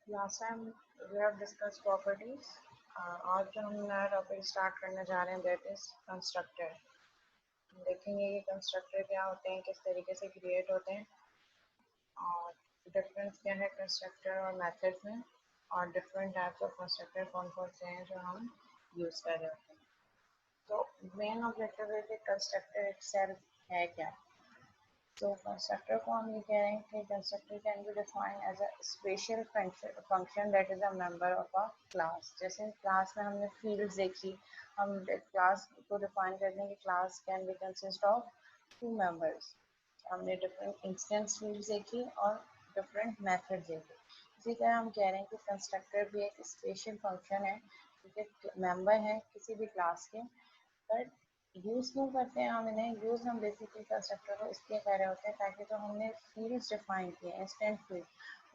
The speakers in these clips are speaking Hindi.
Last time we have discuss properties. आज जो हम नया टॉपिक स्टार्ट करने जा रहे हैं दैट इज कंस्ट्रक्टर। देखेंगे कि कंस्ट्रक्टर क्या होते हैं, किस तरीके से क्रिएट होते हैं और डिफरेंस क्या है कंस्ट्रक्टर और मेथड्स में, और डिफरेंट टाइप्स ऑफ कंस्ट्रक्टर कौन कौन से हैं जो हम यूज़ कर रहे होते हैं। तो मेन ऑब्जेक्टिव है कि कंस्ट्रक्टर इटसेल्फ है क्या। तो कंस्ट्रक्टर को हम ये कह रहे हैं कि constructor can be defined as a special function that is a member of a class. जैसे क्लास में हमने फील्ड्स देखी, हम क्लास को डिफाइन करते हैं कि class can be consist of two members. हमने डिफरेंट इंस्टेंस फील्ड्स देखी और डिफरेंट मेथड्स देखे। इसी तरह हम कह रहे हैं कि कंस्ट्रक्टर भी एक स्पेशल फंक्शन है, क्योंकि मेंबर है किसी भी क्लास के। बट यूज़ क्यों करते हैं हम इन्हें? यूज़ हम बेसिकली कंस्ट्रक्टर को इसलिए कर रहे होते हैं ताकि जो हमने फील्ड्स डिफाइन किए इंस्टेंट फील्ड,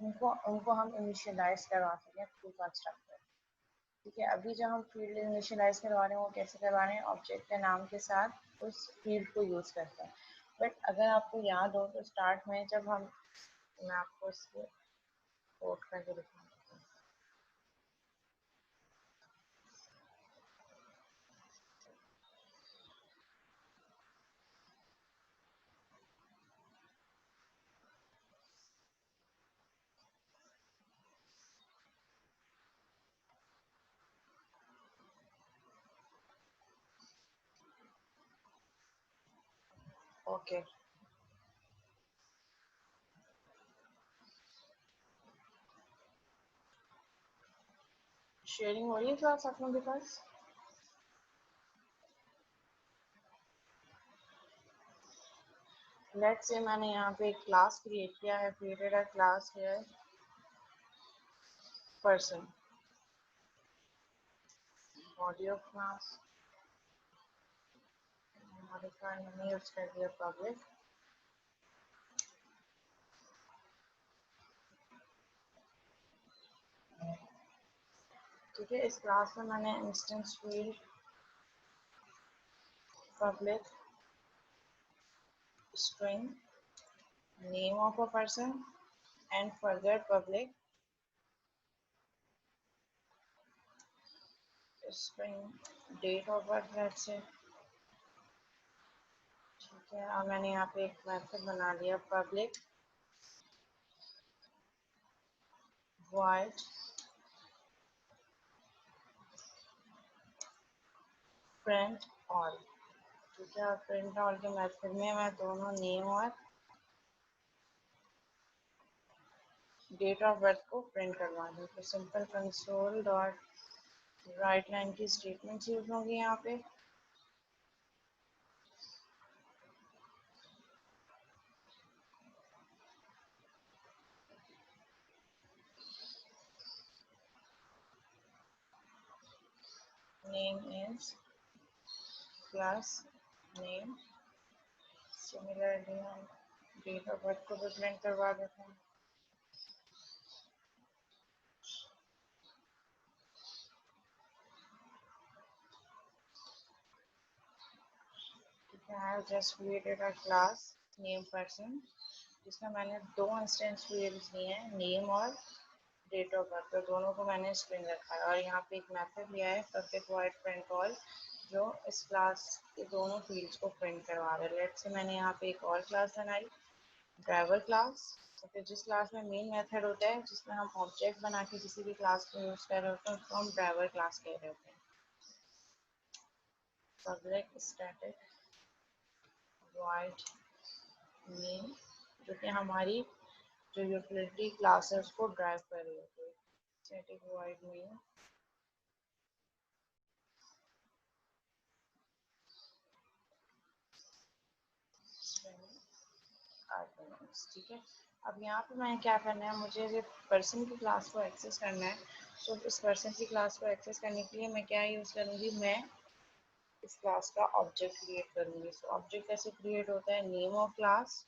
उनको उनको हम इनिशियलाइज करवा सकें थ्रू कंस्ट्रक्टर। ठीक है, अभी जो हम फील्ड इनिशियलाइज करवा रहे हैं वो कैसे करवा रहे हैं? ऑब्जेक्ट के नाम के साथ उस फील्ड को यूज़ करते हैं। बट अगर आपको याद हो तो स्टार्ट में जब हम, मैं आपको इसको कोट करके दिखाऊँ। ओके, शेयरिंग हो रही है क्लास आप लोगों के पास? लेट्स से मैंने यहाँ पे एक क्लास क्रिएट किया है, क्रिएटेड अ क्लास है person, body of class, modifier मैंने यूज कर दिया public। ठीक है, इस क्लास में मैंने instance field public string name of a person and further public string date of birth let's say। ठीक है, और मैंने यहाँ पे एक मेथड बना दिया public void print all। ठीक है, और print all के मेथड में मैं दोनों नेम और डेट ऑफ बर्थ को प्रिंट करवा दूँ। तो simple console dot write line की स्टेटमेंट यूज होंगी यहाँ पे। Name is class name, similarly हम डेट ऑफ बर्थ को भी प्रिंट करवा देते हैं। ठीक है, I have just created a class name person जिसमें मैंने दो इंस्टेंस फील्ड्स लिए हैं, नेम और डेट ऑफ बर्थ। तो दोनों को मैंने स्ट्रिंग रखा है और यहाँ पे एक मेथड लिया है पब्लिक वॉइड प्रिंट ऑल, जो इस क्लास के दोनों फील्ड्स को प्रिंट करवा रहे हैं। लेट्स से मैंने यहाँ पे एक और क्लास बनाई, ड्राइवर क्लास। तो फिर जिस क्लास में मेन मेथड होता है जिसमें हम ऑब्जेक्ट बना के किसी भी क्लास को यूज कर रहे होते हैं उसको हम ड्राइवर क्लास कह रहे होते हैं। पब्लिक स्टैटिक वॉइड नेम, जो कि हमारी जो यूटिलिटी क्लास है उसको ड्राइव कर रही होती है। Static void name arguments. ठीक है, अब यहाँ पे मैं क्या करना है, मुझे जो पर्सन की क्लास को एक्सेस करना है, तो इस पर्सन की क्लास को एक्सेस करने के लिए मैं क्या यूज़ करूँगी, मैं इस क्लास का ऑब्जेक्ट क्रिएट करूँगी। सो ऑब्जेक्ट कैसे क्रिएट होता है, नेम ऑफ क्लास,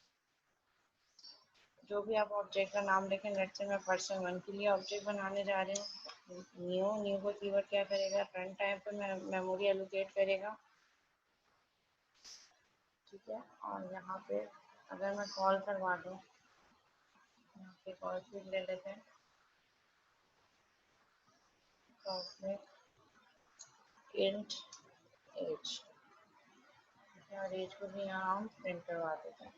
जो भी आप ऑब्जेक्ट का नाम देखें। लेट्स से मैं पर्सन 1 के लिए ऑब्जेक्ट बनाने जा रही हूँ। न्यू को कीवर्ड क्या करेगा, रन टाइम पे मेमोरी एलोकेट करेगा। ठीक है, और यहाँ पे अगर मैं कॉल करवा दूँ, यहाँ पे कॉल फिर ले लेते हैं। में int age और एज को भी यहाँ हम प्रिंट करवा देते हैं।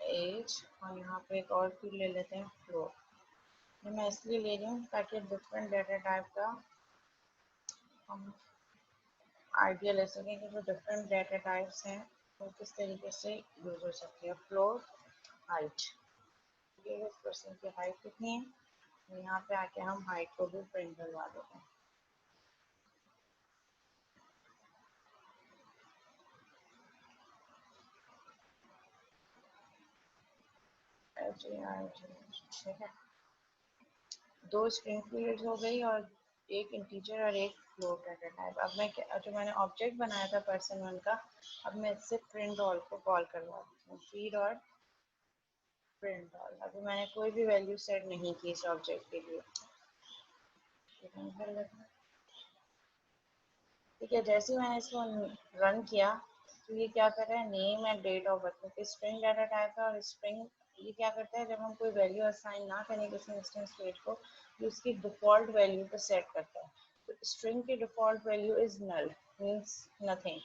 एज और यहाँ पे एक और फील्ड ले लेते हैं फ्लोर। ये मैं इसलिए ले रही हूँ ताकि डिफरेंट डेटा टाइप का हम आइडिया ले सकें कि जो डिफरेंट डेटा टाइप्स हैं वो किस तरीके से यूज हो सकती है। फ्लोर हाइट, ये इस पर्सन की हाइट कितनी है, यहाँ पे आके हम हाइट को भी प्रिंट करवा देते हैं। ठीक है, दो स्ट्रिंग फील्ड्स हो गई और एक इंटीजर और एक फ्लोट डेटा टाइप। अब मैं जो मैंने ऑब्जेक्ट बनाया था पर्सन वन का, अब मैं इससे प्रिंट ऑल को कॉल करवा देती हूँ। फीड और प्रिंट ऑल। अभी मैंने कोई भी वैल्यू सेट नहीं की इस ऑब्जेक्ट के लिए। ठीक है, जैसे ही मैंने इसको रन किया तो ये क्या कर रहा है, name and date of birth, क्योंकि स्ट्रिंग डाटा टाइप है और स्ट्रिंग ये क्या करता है, जब हम कोई वैल्यू असाइन ना करें किसी इंस्टेंस पेज को तो उसकी डिफॉल्ट वैल्यू पे सेट करता है। तो स्ट्रिंग की default value is null, means nothing.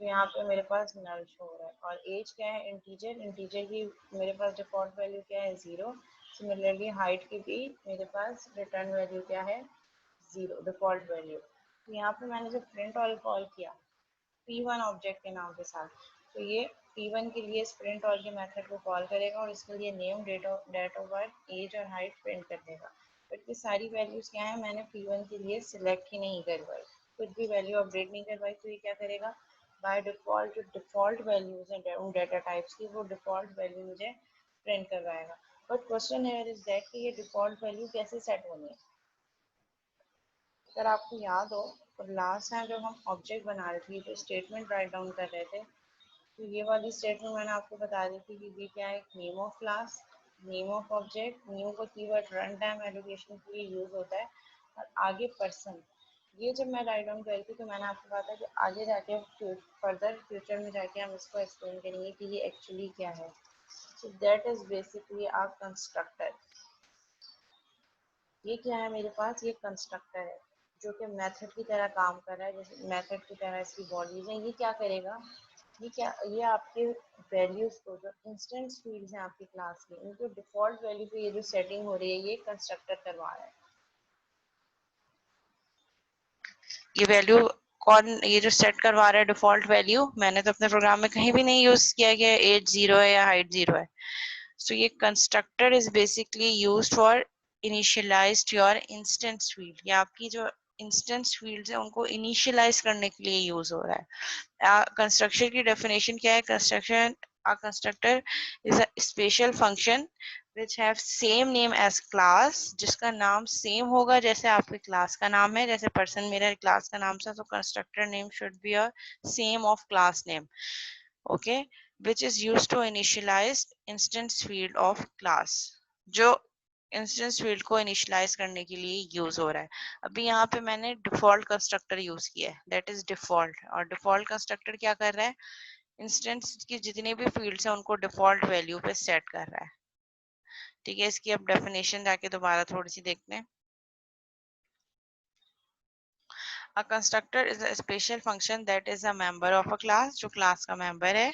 तो यहाँ पे मेरे पास नल शो हो रहा है। और एज क्या है, इंटीजर, इंटीजर की मेरे पास डिफॉल्ट वैल्यू क्या है, 0। सिमिलरली हाइट की भी मेरे पास रिटर्न वैल्यू क्या है, 0, डिफॉल्ट वैल्यू। तो यहाँ पे मैंने जब प्रिंट ऑल कॉल किया P1 ऑब्जेक्ट के नाम के साथ, तो ये P1 के लिए प्रिंट ऑल के मेथड को कॉल करेगा और इसके लिए name, date of birth, age और हाइट प्रिंट कर देगा। बट ये सारी वैल्यूज क्या है, मैंने P1 के लिए सिलेक्ट ही नहीं करवाई, कुछ भी वैल्यू अपडेट नहीं करवाई। तो ये क्या करेगा, बाय डिफॉल्ट जो डिफॉल्ट वैल्यूज हैं उन डेटा टाइप्स की, वो डिफॉल्ट वैल्यू मुझे प्रिंट करवाएगा। But question here is that कि ये डिफॉल्ट वैल्यू कैसे सेट होनी है। अगर आपको याद हो तो लास्ट टाइम जब हम ऑब्जेक्ट बना रहे थे तो स्टेटमेंट राइट डाउन कर रहे थे, तो ये वाली स्टेटमेंट मैंने आपको बता दी थी कि ये क्या है, name of class, name of object, new का कीवर्ड रन टाइम एलोकेशन के लिए यूज होता है, और आगे पर्सन। ये जब मैं राइट डाउन कर रही थी तो मैंने आपको कहा था कि आगे जाके फर्दर फ्यूचर में जाके हम इसको एक्सप्लेन करेंगे कि ये एक्चुअली क्या है। So that is basically our constructor. ये क्या है मेरे पास, ये कंस्ट्रक्टर है जो कि मेथड की तरह काम कर रहा है, जैसे मेथड की तरह इसकी बॉडीज हैं। ये क्या करेगा, ये आपके वैल्यूज को, जो इंस्टेंस फील्ड्स हैं आपकी क्लास की, इनको डिफॉल्ट वैल्यू पे ये जो सेटिंग हो रही है ये कंस्ट्रक्टर करवा रहा है। ये वैल्यू कौन, ये जो सेट करवा रहा है डिफॉल्ट वैल्यू, मैंने तो अपने प्रोग्राम में कहीं भी नहीं यूज किया कि एज 0 है या हाइट 0 है। So ये constructor is basically used for initialized your instance field, या आपकी जो instance fields है उनको initialize करने के लिए use हो रहा है। Constructor की definition क्या है, a constructor is a special function which have same name as class, जिसका नाम same होगा जैसे आपके class का नाम है। जैसे person मेरा class का नाम था, तो constructor name should be a same of class name, okay, which is used to initialize instance field of class, जो इंस्टेंस फील्ड को इनिशियलाइज करने के लिए यूज हो रहा है। अभी यहाँ पे मैंने डिफॉल्ट कंस्ट्रक्टर यूज किया है, दैट इज डिफॉल्ट। और डिफॉल्ट कंस्ट्रक्टर क्या कर रहा है, इंस्टेंस की जितने भी फील्ड्स हैं उनको डिफॉल्ट वैल्यू पे सेट कर रहा है। ठीक है, इसकी अब डेफिनेशन जाके दोबारा थोड़ी सी देखते हैं। A constructor is a special function that is a member of a class, जो class का member है।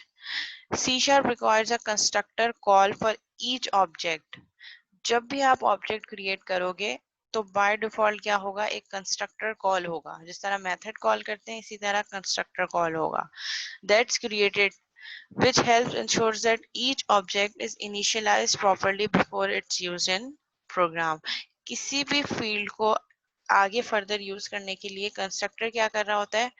C# requires a constructor call for each object। जब भी आप ऑब्जेक्ट क्रिएट करोगे तो बाय डिफॉल्ट क्या होगा, एक कंस्ट्रक्टर कॉल होगा। जिस तरह मेथड कॉल करते हैं इसी तरह कंस्ट्रक्टर कॉल होगा, that's created, which helps ensures that each object is initialized properly before it's used in program। किसी भी फील्ड को आगे फर्दर यूज करने के लिए कंस्ट्रक्टर क्या कर रहा होता है,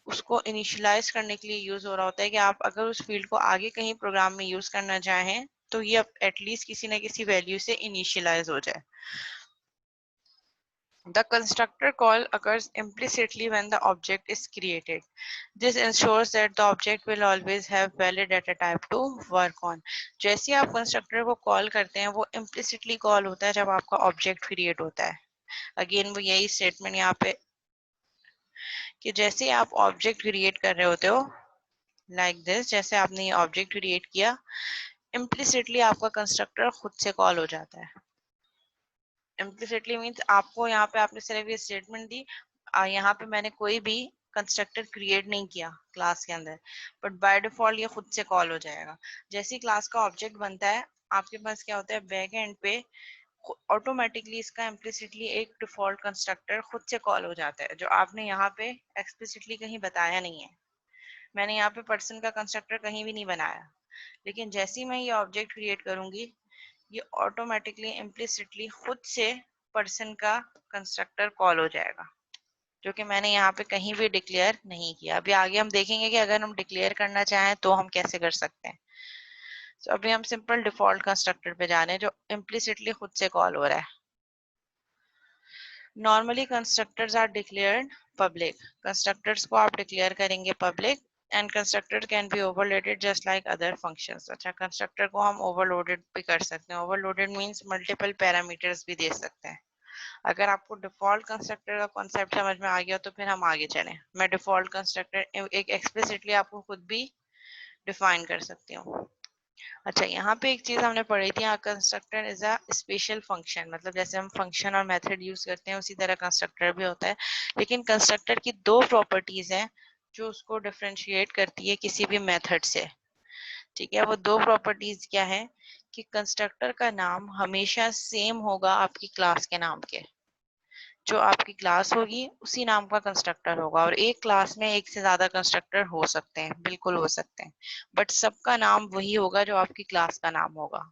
उसको इनिशियलाइज करने के लिए यूज हो रहा होता है कि आप अगर उस फील्ड को आगे कहीं प्रोग्राम में यूज करना चाहें तो ये एटलीस्ट किसी ना किसी वैल्यू से इनिशियलाइज हो जाए। The constructor call occurs implicitly when the object is created. This ensures that the object will always have valid data type to work on। जैसे आप कंस्ट्रक्टर को कॉल करते हैं वो implicitly कॉल होता है जब आपका ऑब्जेक्ट क्रिएट होता है। अगेन वो यही स्टेटमेंट यहाँ पे कि जैसे आप ऑब्जेक्ट क्रिएट कर रहे होते हो, लाइक दिस, जैसे आपने ये ऑब्जेक्ट क्रिएट किया, इम्प्लिसिटली आपका कंस्ट्रक्टर खुद से कॉल हो जाता है। इम्प्लिसिटली मीन्स आपको यहाँ पे आपने सिर्फ ये स्टेटमेंट दी, यहाँ पे मैंने कोई भी कंस्ट्रक्टर क्रिएट नहीं किया क्लास के अंदर, बट बाय डिफॉल्ट ये खुद से कॉल हो जाएगा। जैसे क्लास का ऑब्जेक्ट बनता है, आपके पास क्या होता है, बैक एंड पे ऑटोमेटिकली इसका इम्प्लिसिटली एक डिफॉल्ट कंस्ट्रक्टर खुद से कॉल हो जाता है, जो आपने यहाँ पे एक्सप्लिसिटली कहीं बताया नहीं है। मैंने यहाँ पे पर्सन का कंस्ट्रक्टर कहीं भी नहीं बनाया, लेकिन जैसे ही मैं ये ऑब्जेक्ट क्रिएट करूंगी, ये ऑटोमेटिकली इम्प्लिसिटली खुद से पर्सन का कंस्ट्रक्टर कॉल हो जाएगा, जो कि मैंने यहाँ पे कहीं भी डिक्लेयर नहीं किया। अभी आगे हम देखेंगे कि अगर हम डिक्लेयर करना चाहें तो हम कैसे कर सकते हैं। तो अभी हम सिंपल डिफॉल्ट कंस्ट्रक्टर पे जा रहे हैं, जो इम्प्लिसिटली खुद से कॉल हो रहा है। Normally constructors are declared public. Constructors को आप डिक्लेयर करेंगे public, and constructor can be overloaded just like other functions. अच्छा, कंस्ट्रक्टर को हम ओवरलोडेड भी कर सकते हैं। ओवरलोडेड मींस मल्टीपल पैरामीटर्स भी दे सकते हैं। अगर आपको डिफॉल्ट कंस्ट्रक्टर का कॉन्सेप्ट समझ में आ गया तो फिर हम आगे चलें। मैं डिफॉल्ट कंस्ट्रक्टर एक एक्सप्लिसिटली आपको खुद भी डिफाइन कर सकती हूँ। अच्छा, यहाँ पे एक चीज हमने पढ़ी थी, constructor is a special function. मतलब जैसे हम फंक्शन और मेथड यूज करते हैं उसी तरह कंस्ट्रक्टर भी होता है, लेकिन कंस्ट्रक्टर की दो प्रॉपर्टीज हैं जो उसको डिफरेंशिएट करती है किसी भी मेथड से। ठीक है, वो दो प्रॉपर्टीज क्या है कि कंस्ट्रक्टर का नाम हमेशा सेम होगा आपकी क्लास के नाम के। जो आपकी क्लास होगी उसी नाम का कंस्ट्रक्टर होगा, और एक क्लास में एक से ज्यादा कंस्ट्रक्टर हो सकते हैं, बिल्कुल हो सकते हैं, बट सबका नाम वही होगा जो आपकी क्लास का नाम होगा।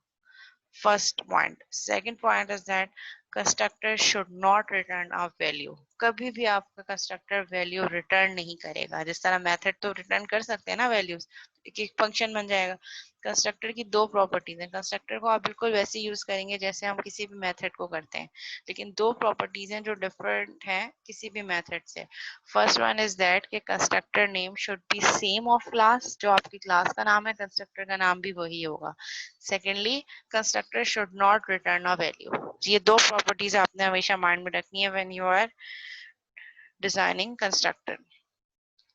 First point. Second point is that constructor should not return a value. कभी भी आपका कंस्ट्रक्टर वैल्यू रिटर्न नहीं करेगा। जिस तरह मेथड तो रिटर्न कर सकते हैं ना वैल्यूज, एक फंक्शन बन जाएगा। कंस्ट्रक्टर की दो प्रॉपर्टीज हैं, कंस्ट्रक्टर को आप बिल्कुल वैसे यूज करेंगे जैसे हम किसी भी मेथड को करते हैं, लेकिन दो प्रॉपर्टीज हैं जो डिफरेंट हैं किसी भी मेथड से। फर्स्ट वन इज दैट कि constructor name should be same of class. जो आपकी क्लास का नाम है कंस्ट्रक्टर का नाम भी वही होगा। Secondly, constructor should not return a value. ये दो प्रॉपर्टीज आपने हमेशा माइंड में रखनी है when you are designing constructor.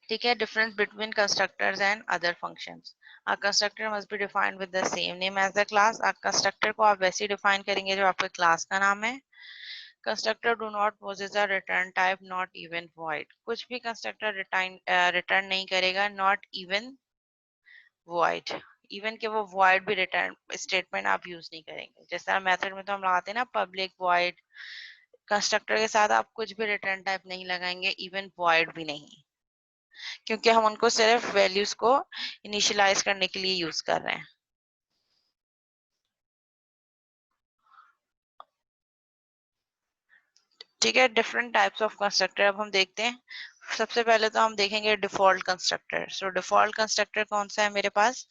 ठीक है, difference between constructors and other functions. A constructor must be defined with the same name as the class. A constructor को आप वैसे डिफाइन करेंगे जो आपके क्लास का नाम है। Constructor do not possess a return type, not even void. कुछ भी कंस्ट्रक्टर रिटर्न नहीं करेगा, not even void। इवन के वो void भी रिटर्न स्टेटमेंट आप यूज नहीं करेंगे। जैसा मेथड में तो हम लगाते हैं ना पब्लिक void, कंस्ट्रक्टर के साथ आप कुछ भी रिटर्न टाइप नहीं लगाएंगे, इवन void भी नहीं, क्योंकि हम उनको सिर्फ वैल्यूज को इनिशियलाइज करने के लिए यूज कर रहे हैं। ठीक है, डिफरेंट टाइप्स ऑफ कंस्ट्रक्टर अब हम देखते हैं। सबसे पहले तो हम देखेंगे default constructor. So default constructor कौन सा है मेरे पास?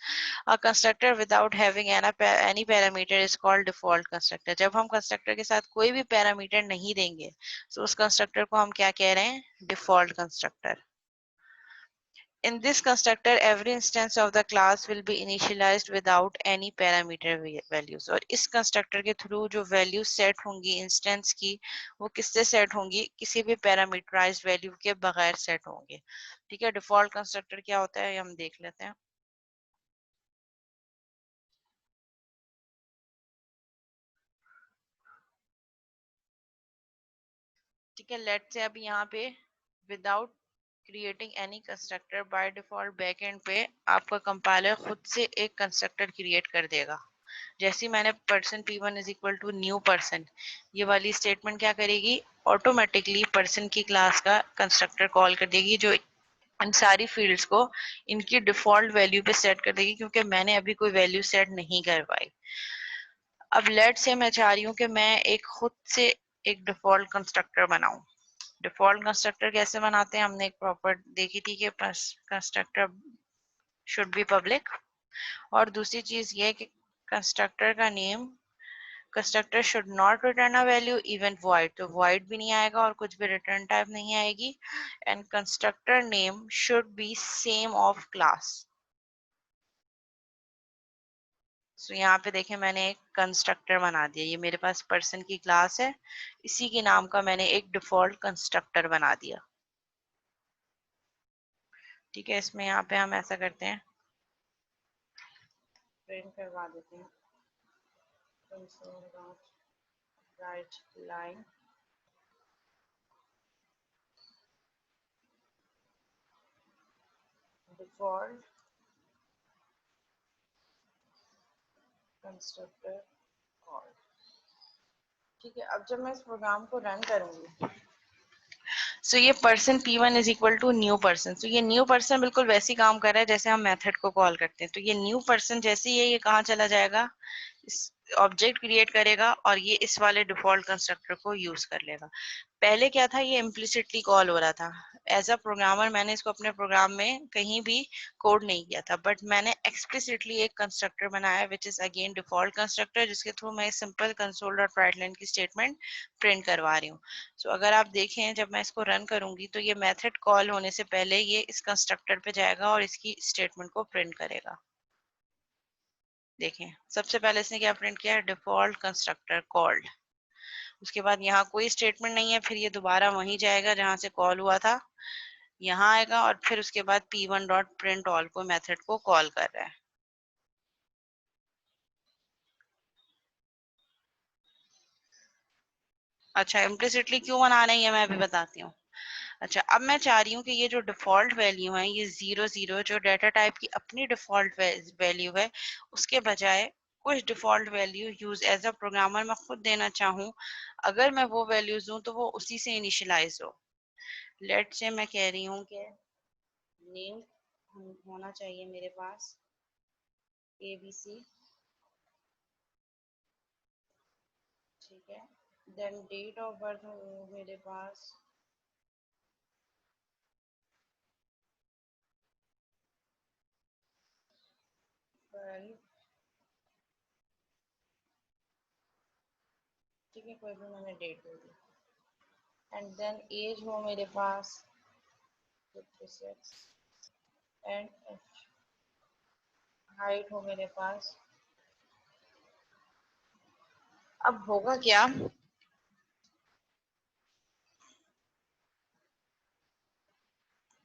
A constructor without having any parameter is called default constructor. जब हम कंस्ट्रक्टर के साथ कोई भी पैरामीटर नहीं देंगे तो उस कंस्ट्रक्टर को हम क्या कह रहे हैं? Default constructor. In this constructor, every instance of the class will be initialized without any parameter values. और इस constructor के through जो values set होंगी instance की, वो किससे set होंगी? किसी भी parameterized value के बगैर set होंगे। ठीक है, default constructor क्या होता है ये हम देख लेते हैं। ठीक है, लेट से अभी यहाँ पे without creating any constructor by default backend पे आपका कंपाइलर खुद से एक कंस्ट्रक्टर क्रिएट कर देगा। जैसे मैंने person p1 is equal to new person, ये वाली स्टेटमेंट क्या करेगी? ऑटोमेटिकली पर्सन की क्लास का कंस्ट्रक्टर कॉल कर देगी, जो इन सारी फील्ड्स को इनकी डिफॉल्ट वैल्यू पे सेट कर देगी, क्योंकि मैंने अभी कोई वैल्यू सेट नहीं करवाई। अब लेट से मैं चाह रही हूँ कि मैं एक खुद से एक डिफॉल्ट कंस्ट्रक्टर बनाऊं। डिफॉल्ट कंस्ट्रक्टर कैसे बनाते हैं? हमने एक प्रॉपर देखी थी कि कंस्ट्रक्टर शुड बी पब्लिक, और दूसरी चीज ये कि कंस्ट्रक्टर का name, constructor should not return a value even void, तो void भी नहीं आएगा और कुछ भी रिटर्न टाइप नहीं आएगी। And constructor name should be same of class. So यहाँ पे देखें मैंने एक कंस्ट्रक्टर बना दिया, ये मेरे पास पर्सन की क्लास है, इसी के नाम का मैंने एक डिफॉल्ट कंस्ट्रक्टर बना दिया। ठीक है, इसमें यहाँ पे हम ऐसा करते हैं, प्रिंट करवा देते हैं right line default constructor call. ठीक है, अब जब मैं इस प्रोग्राम को रन करूंगी, सो ये person P1 is equal to new person. तो ये न्यू पर्सन बिल्कुल वैसे ही काम कर रहा है जैसे हम मेथड को कॉल करते हैं। तो ये न्यू पर्सन जैसे ही है, ये कहाँ चला जाएगा, इस ऑब्जेक्ट क्रिएट करेगा और ये इस वाले डिफॉल्ट कंस्ट्रक्टर को यूज कर लेगा। पहले क्या था, ये इम्प्लिसिटली कॉल हो रहा था। एज अ प्रोग्रामर मैंने इसको अपने प्रोग्राम में कहीं भी कोड नहीं किया था, बट मैंने एक्सप्लिसिटली एक कंस्ट्रक्टर बनाया which is again default constructor, जिसके थ्रू मैं simple console dot write line की स्टेटमेंट प्रिंट करवा रही हूँ। सो अगर आप देखें, जब मैं इसको रन करूंगी तो ये मेथड कॉल होने से पहले ये इस कंस्ट्रक्टर पे जाएगा और इसकी स्टेटमेंट को प्रिंट करेगा। देखें, सबसे पहले इसने क्या प्रिंट किया, डिफॉल्ट कंस्ट्रक्टर कॉल्ड। उसके बाद यहाँ कोई स्टेटमेंट नहीं है, फिर ये दोबारा वहीं जाएगा जहां से कॉल हुआ था, यहाँ आएगा और फिर उसके बाद P1 डॉट प्रिंट ऑल को मेथड को कॉल कर रहा है। अच्छा, इम्प्लिसिटली क्यों बना रहे हैं ये मैं अभी बताती हूँ। अच्छा, अब मैं चाह रही हूँ कि ये जो डिफॉल्ट वैल्यू है, ये 0 0 जो डाटा टाइप की अपनी डिफॉल्ट वैल्यू है, उसके बजाय कुछ default value use as a programmer मैं खुद देना चाहूँ, अगर मैं वो वैल्यूज दूँ तो वो उसी से इनिशियलाइज हो। लेट से मैं कह रही हूँ कि नेम होना चाहिए मेरे पास ABC, ठीक है। देन डेट ऑफ बर्थ हो मेरे पास 12, ठीक है, कोई भी मैंने डेट दे दी। एंड देन एज हो मेरे पास 56 एंड हाइट हो मेरे पास। अब होगा क्या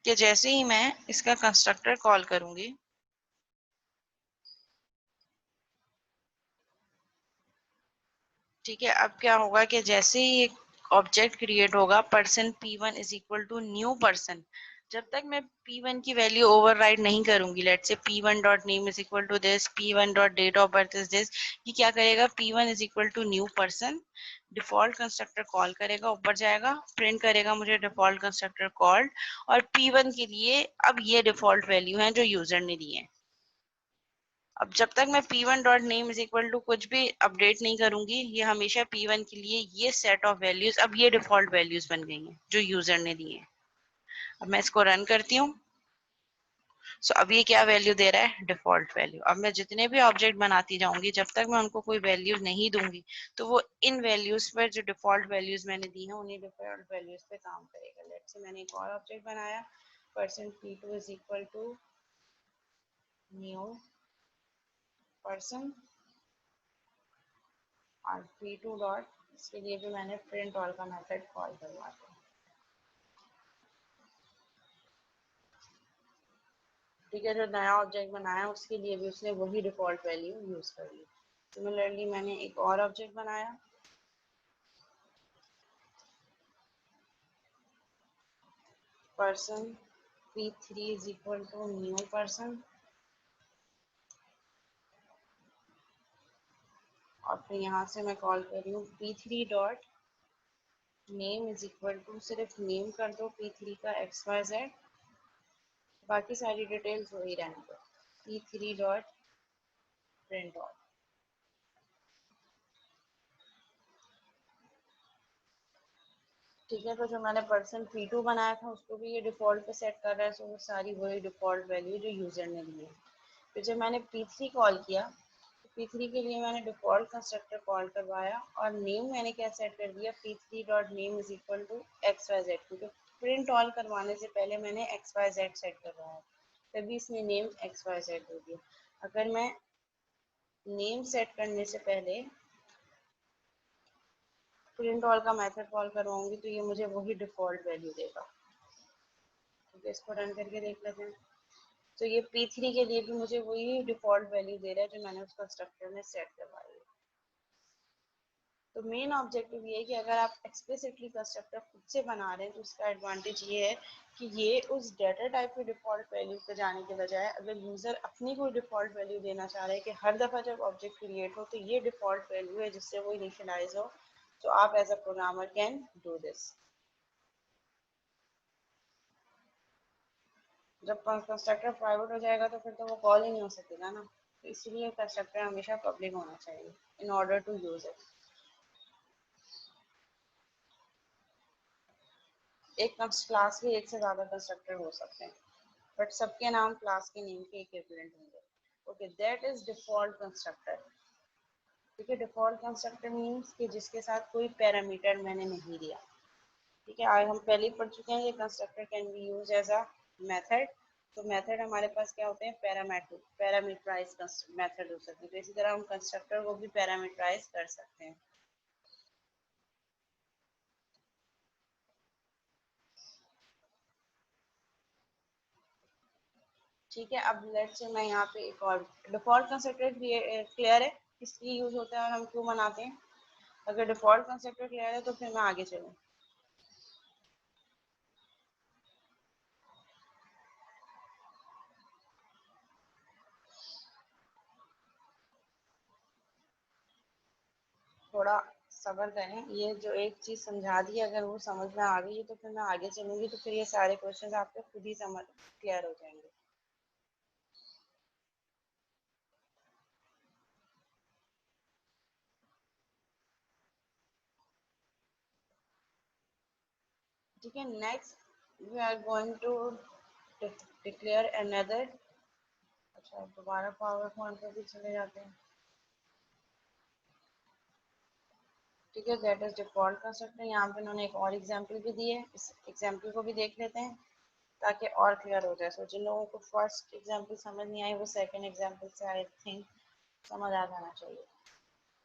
कि जैसे ही मैं इसका कंस्ट्रक्टर कॉल करूंगी, ठीक है, अब क्या होगा कि जैसे ही एक ऑब्जेक्ट क्रिएट होगा person P1 is equal to new person, जब तक मैं P1 की वैल्यू ओवरराइड नहीं करूंगी, let's say P1 dot name is equal to this, P1 dot date of birth is this, ये क्या करेगा, P1 is equal to new person default constructor call करेगा, ऊपर जाएगा, प्रिंट करेगा मुझे डिफॉल्ट कंस्ट्रक्टर कॉल्ड, और P1 के लिए अब ये डिफॉल्ट वैल्यू है जो यूजर ने दी है। अब जब तक मैं P1 dot name is equal to कुछ भी अपडेट नहीं करूंगी, ये हमेशा P1 के लिए ये सेट ऑफ वैल्यूज, अब ये डिफॉल्ट वैल्यूज बन गई हैं जो यूजर ने दी है। अब मैं इसको रन करती हूँ। सो अब ये क्या वैल्यू दे रहा है, डिफॉल्ट वैल्यू। अब मैं जितने भी ऑब्जेक्ट बनाती जाऊंगी, जब तक मैं उनको कोई वैल्यू नहीं दूंगी, तो वो इन वैल्यूज पर जो डिफॉल्ट वैल्यूज मैंने दी हैं उन्हीं डिफॉल्ट वैल्यूज पे काम करेगा। लेट से मैंने एक और ऑब्जेक्ट बनाया, person P2 is equal to new person, और P2 डॉट, इसके लिए भी मैंने प्रिंट ऑल का मेथड कॉल करवा दिया। ठीक है, जो नया ऑब्जेक्ट बनाया उसके लिए भी उसने वही डिफॉल्ट वैल्यू यूज कर ली। सिमिलरली मैंने एक और ऑब्जेक्ट बनाया, person P3 is equal to new person, और फिर यहाँ से मैं कॉल कर रही हूँ P3 dot name is equal to, सिर्फ नेम कर दो P3 का XYZ, बाकी सारी डिटेल्स वही रहने दो, P3 डॉट प्रिंट ऑल। ठीक है, तो जो मैंने पर्सन P2 बनाया था उसको भी ये डिफॉल्ट पे सेट कर रहा है, सो वो सारी वही डिफॉल्ट वैल्यू जो यूजर ने दी है। फिर जब मैंने P3 कॉल किया, तो P3 के लिए मैंने डिफॉल्ट कंस्ट्रक्टर कॉल करवाया और नेम मैंने क्या सेट कर दिया, P3 dot name is equal to XYZ, क्योंकि प्रिंट ऑल करवाने से पहले मैंने XYZ सेट करवाया, तभी इसने नेम XYZ हो दिया। अगर मैं नेम सेट करने से पहले प्रिंट ऑल का मेथड कॉल करवाऊंगी तो ये मुझे वही डिफॉल्ट वैल्यू देगा। इसको रन करके देख लेते हैं। तो ये P3 के लिए भी मुझे वही डिफॉल्ट वैल्यू दे रहा है जो मैंने उस कंस्ट्रक्टर में सेट करवाई है। तो मेन ऑब्जेक्टिव ये है कि अगर आप एक्सप्लिसिटली कंस्ट्रक्टर खुद से बना रहे हैं तो उसका एडवांटेज ये है कि ये उस डेटा टाइप की डिफॉल्ट वैल्यू पे जाने के बजाय अगर यूजर अपनी कोई डिफॉल्ट वैल्यू देना चाह रहे हैं कि हर दफा जब ऑब्जेक्ट क्रिएट हो तो ये डिफॉल्ट वैल्यू है जिससे वो इनिशियलाइज हो, तो आप as a programmer can do this. जब कंस्ट्रक्टर प्राइवेट हो जाएगा तो फिर तो वो कॉल ही नहीं हो सकेगा ना, तो इसलिए कंस्ट्रक्टर हमेशा पब्लिक होना चाहिए in order to use it. एक क्लास के एक से ज्यादा कंस्ट्रक्टर हो सकते हैं बट सबके नाम क्लास के नेम के इक्विवेलेंट होंगे। Okay, that is default constructor. ठीक है, डिफॉल्ट कंस्ट्रक्टर मीन्स कि जिसके साथ कोई पैरामीटर मैंने नहीं दिया। ठीक है, आज हम पहले ही पढ़ चुके हैं कि constructor can be use as a method. तो मेथड हमारे पास क्या होते हैं, पैरामीटराइज मेथड हो सकते हैं। तो इसी तरह हम कंस्ट्रक्टर को भी पैरामीटराइज कर सकते हैं। ठीक है, अब लेट्स से मैं यहाँ पे एक और डिफॉल्ट कंस्ट्रक्टर क्लियर है किसकी यूज होता है और हम क्यों बनाते हैं। अगर डिफॉल्ट कंस्ट्रक्टर क्लियर है तो फिर मैं आगे चलूँ। थोड़ा सब्र करें, ये जो एक चीज समझा दी अगर वो समझ में आ गई तो फिर मैं आगे चलूंगी, तो फिर ये सारे क्वेश्चन आपके खुद ही समझ क्लियर हो जाएंगे। ठीक है, next we are going to declare another. अच्छा, दोबारा पावर पॉइंट पे भी चले जाते हैं। ठीक है, दैट इज डिफॉल्ट कंस्ट्रक्टर। यहाँ पे उन्होंने एक और एग्जांपल भी दी है, इस एग्जांपल को भी देख लेते हैं ताकि और क्लियर हो जाए। सो जिन लोगों को फर्स्ट एग्जांपल समझ नहीं आई वो सेकंड एग्जांपल से आई थिंक समझ आ जाना चाहिए।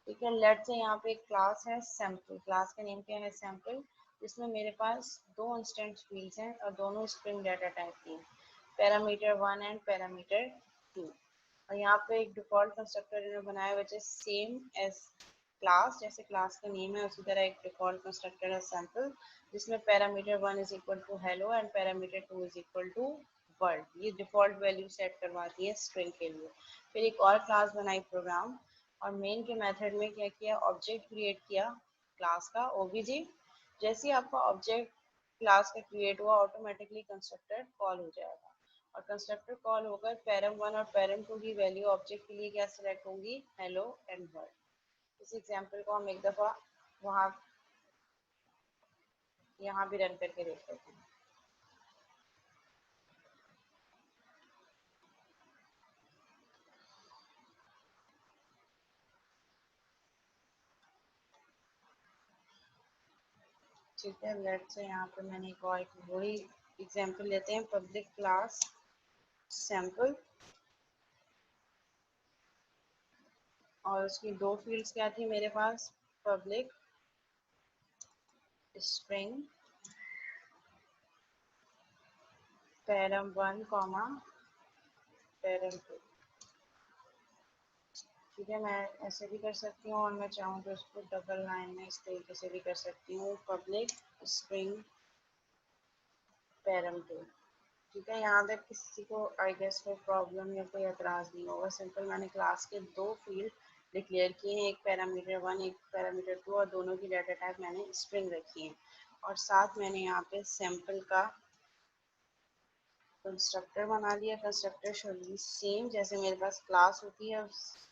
ठीक है, लेट से यहाँ पे एक क्लास है सैम्पल। क्लास का नेम क्या है, सैम्पल। जिसमें मेरे पास दो इंस्टेंस फील्ड्स हैं और दोनों स्ट्रिंग डाटा टाइप की हैं, पैरामीटर 1 एंड पैरामीटर 2। और यहाँ पे एक डिफॉल्ट कंस्ट्रक्टर इन्होंने बनाया which is same as class. जैसे क्लास का नेम है उसी तरह एक डिफॉल्ट कंस्ट्रक्टर है सैम्पल, जिसमें parameter 1 is equal to hello and parameter 2 is equal to world. ये डिफॉल्ट वैल्यू सेट करवाती है स्ट्रिंग के लिए। फिर एक और क्लास बनाई प्रोग्राम, और मेन के मेथड में क्या किया, ऑब्जेक्ट क्रिएट किया क्लास का ओबीजे। जैसे ही आपका ऑब्जेक्ट क्लास का क्रिएट हुआ ऑटोमेटिकली कंस्ट्रक्टर कॉल हो जाएगा, और कंस्ट्रक्टर कॉल होकर पैरम 1 और पैरम 2 की वैल्यू ऑब्जेक्ट के लिए क्या सिलेक्ट होंगी, हेलो एंड वर्ल्ड। इस एग्जांपल को हम एक दफा वहाँ यहाँ भी रन करके देख लेते हैं। ठीक है, लेट से यहाँ पे मैंने एक और वही एग्जांपल लेते हैं, पब्लिक क्लास सैम्पल, और उसकी दो फील्ड्स क्या थी मेरे पास, public string param 1 comma param 2। ठीक है, मैं ऐसे भी कर सकती हूँ और मैं चाहूँ तो इसको डबल लाइन में इस तरीके से भी कर सकती हूँ, पब्लिक स्ट्रिंग पैरम 2। ठीक है, यहाँ तक किसी को आई गेस कोई प्रॉब्लम या कोई एतराज़ नहीं होगा। सिंपल मैंने क्लास के दो फील्ड डिक्लेयर किए हैं, एक पैरामीटर 1 एक पैरामीटर 2, और दोनों की डाटा टाइप मैंने स्ट्रिंग रखी है। और साथ मैंने यहाँ पे सैम्पल का कंस्ट्रक्टर बना लिया। कंस्ट्रक्टर शुड बी सेम जैसे मेरे पास क्लास होती है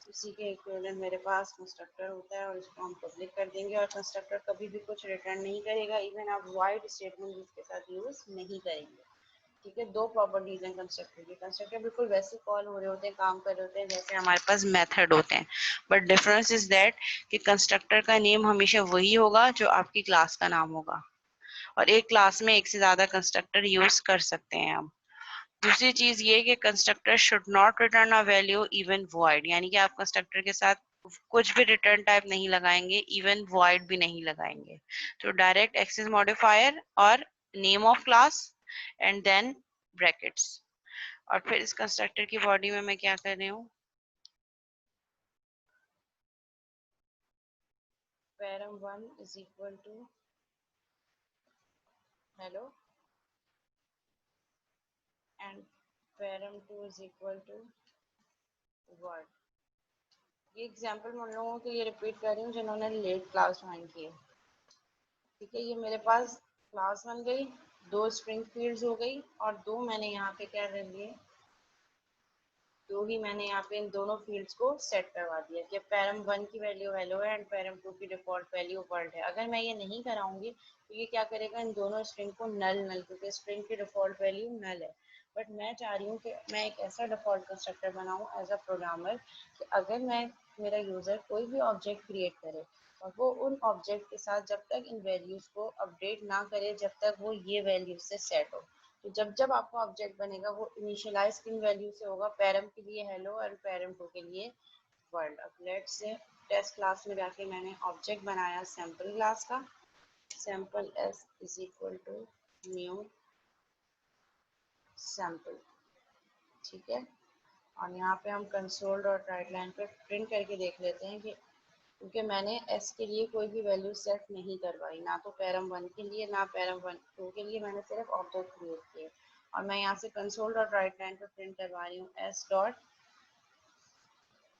उसी के इक्विवेलेंट मेरे पास कंस्ट्रक्टर होता है, और इसको हम पब्लिक कर देंगे। और कंस्ट्रक्टर कभी भी कुछ रिटर्न नहीं करेगा, इवन आप वाइड स्टेटमेंट इसके साथ यूज नहीं करेंगे। ठीक है, दो प्रॉपर्टीज हैं कंस्ट्रक्टर की। कंस्ट्रक्टर बिल्कुल वैसे कॉल हो रहे होते हैं, काम कर रहे होते हैं जैसे हमारे पास मेथड होते हैं, बट डिफरेंस इज दैट कि कंस्ट्रक्टर का नेम हमेशा वही होगा जो आपकी क्लास का नाम होगा, और एक क्लास में एक से ज्यादा कंस्ट्रक्टर यूज कर सकते हैं हम। दूसरी चीज ये कि constructor should not return a value even void, यानी कि आप कंस्ट्रक्टर के साथ कुछ भी रिटर्न टाइप नहीं लगाएंगे, इवन वॉइड भी नहीं लगाएंगे। तो डायरेक्ट एक्सेस मॉडिफायर और name of class and then brackets. और फिर इस कंस्ट्रक्टर की बॉडी में मैं क्या कर रही हूँ, param1 is equal to hello and param2 is equal to word। ये एग्जाम्पल मैं उन लोगों के लिए रिपीट कर रही हूँ जिन्होंने लेट क्लास ज्वाइन की है। ठीक है, ये मेरे पास क्लास बन गई, 2 स्ट्रिंग फील्ड्स हो गई और 2 मैंने यहाँ पे क्या कर लिए, 2 ही मैंने यहाँ पे इन दोनों फील्ड्स को सेट करवा दिया कि पैरम1 की वैल्यू हेलो है एंड पैरम2 की डिफॉल्ट वैल्यू वर्ल्ड है। अगर मैं ये नहीं कराऊंगी तो ये क्या करेगा, इन दोनों स्ट्रिंग को नल नल, क्योंकि स्ट्रिंग की डिफॉल्ट वैल्यू नल है। बट मैं चाह रही हूँ कि मैं एक ऐसा डिफॉल्ट कंस्ट्रक्टर बनाऊँ एज अ प्रोग्रामर कि अगर मैं, मेरा यूज़र कोई भी ऑब्जेक्ट क्रिएट करे और वो उन ऑब्जेक्ट के साथ जब तक इन वैल्यूज़ को अपडेट ना करे जब तक वो ये वैल्यू से सेट हो। तो जब जब आपका ऑब्जेक्ट बनेगा वो इनिशियलाइज किन वैल्यू से होगा, पैरम के लिए हेलो और पैरम टू के लिए वर्ल्ड। अब लेट्स से टेस्ट क्लास में जाके मैंने ऑब्जेक्ट बनाया सैम्पल क्लास का, sample S is equal to new sample. ठीक है, और यहाँ पे हम कंसोल डॉट राइट लाइन पे प्रिंट करके देख लेते हैं कि क्योंकि मैंने एस के लिए कोई भी वैल्यू सेट नहीं करवाई, ना तो पैरम1 के लिए ना पैरम2 के लिए, मैंने सिर्फ ऑब्जेक्ट क्रिएट किए। और मैं यहाँ से कंसोल डॉट राइट लाइन पर प्रिंट करवा रही हूँ एस डॉट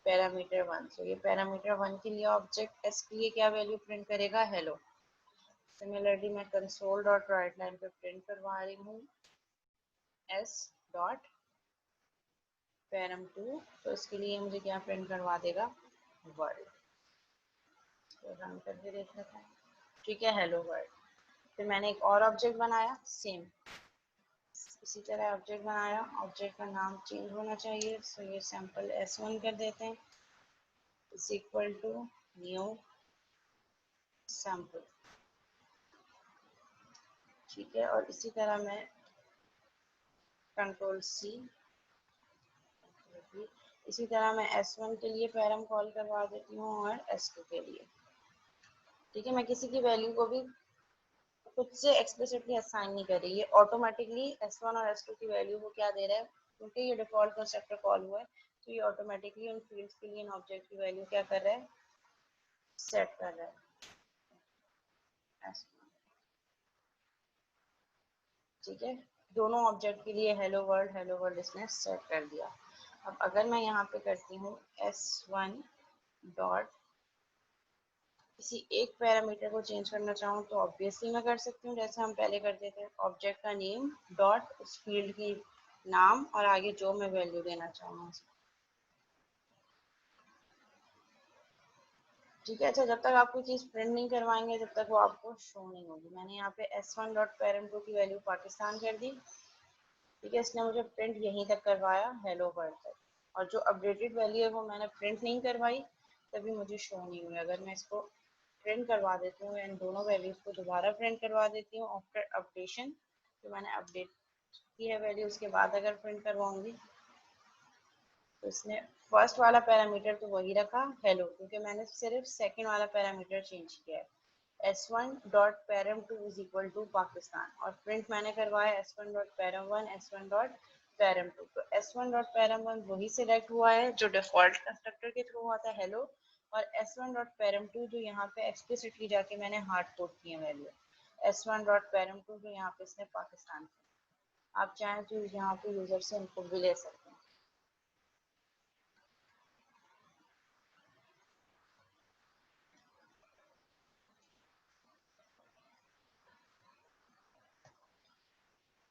पैरामीटर 1। सो ये पैरामीटर 1 के लिए ऑब्जेक्ट एस के लिए क्या वैल्यू प्रिंट करेगा, हेलो। सिमिलरली मैं कंसोल डॉट राइट लाइन पर प्रिंट करवा रही हूँ एस डॉट पैरम2, तो इसके लिए मुझे क्या प्रिंट करवा देगा, वर्ल्ड। तो रन करके देख लेते हैं। ठीक है, हेलो वर्ल्ड। फिर मैंने एक और ऑब्जेक्ट बनाया सेम, इसी तरह ऑब्जेक्ट बनाया, ऑब्जेक्ट का नाम चेंज होना चाहिए, सो ये सैम्पल S1 कर देते हैं is equal to new sample. ठीक है, और इसी तरह मैं कंट्रोल C, इसी तरह मैं S1 के लिए पैरम कॉल करवा देती हूँ और S2 के लिए। ठीक है, मैं किसी की वैल्यू को भी खुद से एक्सप्लिसिटली असाइन नहीं कर रही है, ऑटोमेटिकली S1 और S2 की वैल्यू को क्या दे रहा है, क्योंकि ये डिफॉल्ट कंस्ट्रक्टर कॉल हुआ है तो ये ऑटोमेटिकली उन फील्ड्स के लिए इन ऑब्जेक्ट की वैल्यू क्या कर रहा है, सेट कर रहा है S1। ठीक है, दोनों ऑब्जेक्ट के लिए हेलो वर्ल्ड इसने सेट कर दिया। अब अगर मैं यहाँ पे करती हूँ S1 डॉट, किसी एक पैरामीटर को चेंज करना चाहूँ तो ऑब्वियसली मैं कर सकती हूँ जैसे हम पहले करते थे, ऑब्जेक्ट का नेम डॉट उस फील्ड की नाम और आगे जो मैं वैल्यू देना चाहूँ। ठीक है, अच्छा जब तक आप कोई चीज़ प्रिंट नहीं करवाएंगे जब तक वो आपको शो नहीं होगी। मैंने यहाँ पे S1 डॉट पैरम2 की वैल्यू पाकिस्तान कर दी। ठीक है, इसने मुझे प्रिंट यहीं तक करवाया, हेलो वर्ल्ड तक, और जो अपडेटेड वैल्यू है वो मैंने प्रिंट नहीं करवाई, तभी मुझे शो नहीं हुई। अगर मैं इसको प्रिंट करवा देती हूँ, इन दोनों वैल्यूज को दोबारा प्रिंट करवा देती हूँ आफ्टर अपडेशन, जो मैंने अपडेट की है वैल्यू उसके बाद अगर प्रिंट करवाऊंगी तो इसने फर्स्ट वाला पैरामीटर तो वही रखा हेलो, क्योंकि मैंने सिर्फ सेकंड वाला पैरामीटर चेंज किया है, S1 dot param two is equal to Pakistan, और प्रिंट मैंने करवाया S1 dot param one, S1 dot param two. तो S1 डॉट पैरम वन वही सिलेक्ट हुआ है जो डिफॉल्ट कंस्ट्रक्टर के थ्रू हुआ था हेलो, और S1 डॉट पैरम टू जो यहाँ पे एक्सप्लिसिटली जाके मैंने हार्ड कोड किए value, S1 dot param two जो यहाँ पे इसने पाकिस्तान, आप चाहें तो यहाँ पे यूजर से इनको भी ले सकते हैं।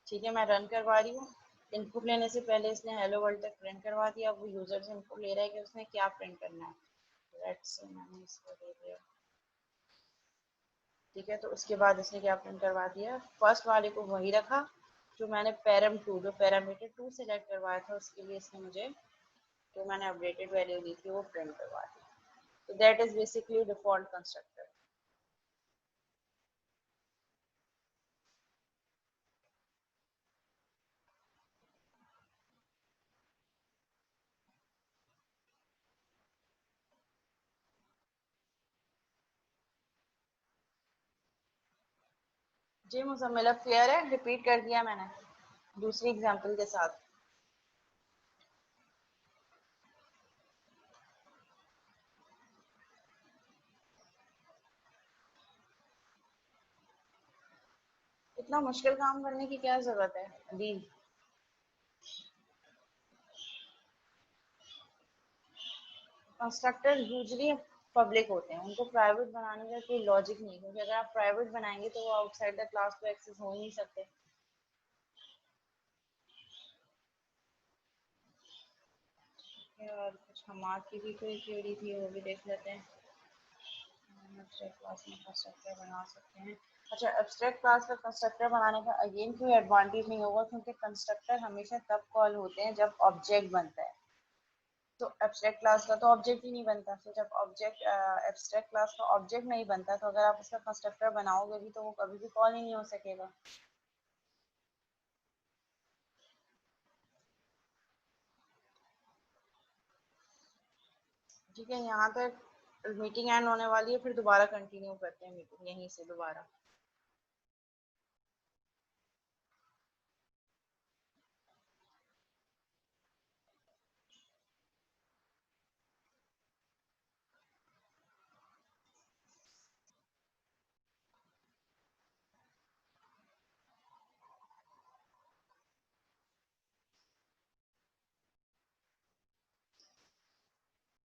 ठीक है, मैं रन करवा रही हूँ। इनपुट लेने से पहले इसने हेलो वर्ल्ड तक प्रिंट करवा दिया, अब वो यूजर से इनपुट ले रहा है कि उसने क्या प्रिंट करना है। लेट्स से मैंने इसको दे दिया। ठीक है, तो उसके बाद इसने क्या प्रिंट करवा दिया, फर्स्ट वाले को वही रखा जो मैंने पैरम2 जो पैरामीटर 2 सेलेक्ट करवाया था उसके लिए इसने मुझे जो मैंने अपडेटेड वैल्यू दी थी वो प्रिंट करवा दी। तो that is basically default constructor. जी मुझे मतलब क्लियर है, रिपीट कर दिया मैंने। दूसरी एग्जांपल के साथ। इतना मुश्किल काम करने की क्या जरूरत है अदील? कंस्ट्रक्टर यूजली पब्लिक होते हैं, उनको प्राइवेट बनाने का कोई लॉजिक नहीं, क्योंकि अगर आप प्राइवेट बनाएंगे तो वो आउटसाइड द क्लास तो एक्सेस हो ही नहीं सकते। और कुछ हमार की भी कोई थ्योरी थी, वो भी देख लेते हैं। एब्स्ट्रैक्ट क्लास में कंस्ट्रक्टर बना सकते हैं। अच्छा, एब्स्ट्रैक्ट क्लास का कंस्ट्रक्टर बनाने का अगेन कोई एडवांटेज नहीं होगा, क्योंकि कंस्ट्रक्टर हमेशा तब कॉल होते हैं जब ऑब्जेक्ट बनता है। तो एब्स्ट्रैक्ट क्लास का तो ऑब्जेक्ट ही नहीं बनता, तो जब ऑब्जेक्ट एब्स्ट्रैक्ट क्लास का ऑब्जेक्ट नहीं बनता, तो अगर आप उसका कंस्ट्रक्टर बनाओगे भी तो वो कभी भी कॉल ही नहीं हो सकेगा। ठीक है, यहाँ तक मीटिंग एंड होने वाली है, फिर दोबारा कंटिन्यू करते हैं मीटिंग यहीं से दोबारा।